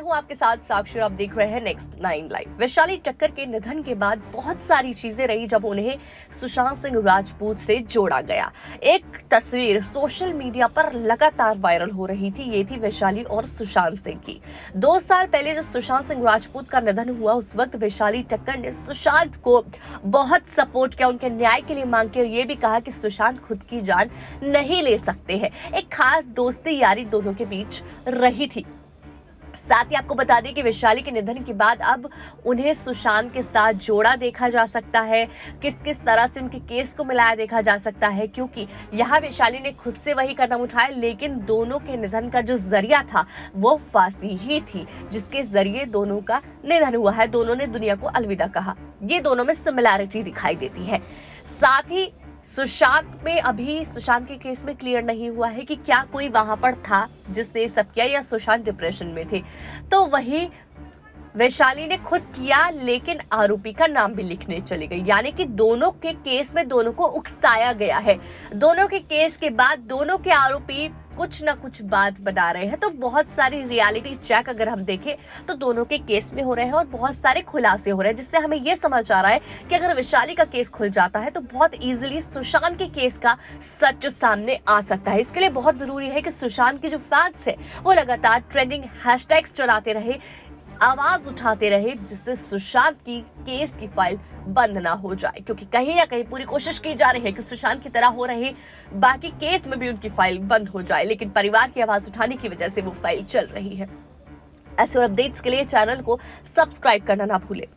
हूं आपके साथ साक्षी, आप देख रहे हैं नेक्स्ट 9 लाइव। वैशाली टक्कर के निधन के बाद बहुत सारी चीजें रही जब उन्हें सुशांत सिंह राजपूत से जोड़ा गया। एक तस्वीर सोशल मीडिया पर लगातार वायरल हो रही थी, ये थी वैशाली और सुशांत सिंह की। 2 साल पहले जब सुशांत सिंह राजपूत का निधन हुआ, उस वक्त वैशाली टक्कर ने सुशांत को बहुत सपोर्ट किया, उनके न्याय के लिए मांग की और ये भी कहा कि सुशांत खुद की जान नहीं ले सकते हैं। एक खास दोस्ती यारी दोनों के बीच रही थी। साथ ही आपको बता दें कि वैशाली के निधन के बाद अब उन्हें सुशांत के साथ जोड़ा देखा जा सकता है, किस किस तरह से उनके केस को मिलाया देखा जा सकता है, क्योंकि यहाँ वैशाली ने खुद से वही कदम उठाया, लेकिन दोनों के निधन का जो जरिया था वो फांसी ही थी, जिसके जरिए दोनों का निधन हुआ है। दोनों ने दुनिया को अलविदा कहा। ये दोनों में सिमिलैरिटी दिखाई देती है। साथ ही सुशांत के केस में क्लियर नहीं हुआ है कि क्या कोई वहां पर था जिसने सब किया या सुशांत डिप्रेशन में थे। तो वही वैशाली ने खुद किया, लेकिन आरोपी का नाम भी लिखने चली गई, यानी कि दोनों के केस में दोनों को उकसाया गया है। दोनों के केस के बाद दोनों के आरोपी कुछ ना कुछ बात बता रहे हैं। तो बहुत सारी रियलिटी चेक अगर हम देखें तो दोनों के केस में हो रहे हैं और बहुत सारे खुलासे हो रहे हैं, जिससे हमें यह समझ आ रहा है कि अगर वैशाली का केस खुल जाता है तो बहुत इजीली सुशांत के केस का सच सामने आ सकता है। इसके लिए बहुत जरूरी है कि सुशांत के जो फैंस है वो लगातार ट्रेंडिंग हैशटैग्स चलाते रहे, आवाज उठाते रहे, जिससे सुशांत की केस की फाइल बंद ना हो जाए, क्योंकि कहीं ना कहीं पूरी कोशिश की जा रही है कि सुशांत की तरह हो रहे बाकी केस में भी उनकी फाइल बंद हो जाए, लेकिन परिवार की आवाज उठाने की वजह से वो फाइल चल रही है। ऐसे अपडेट्स के लिए चैनल को सब्सक्राइब करना ना भूलें।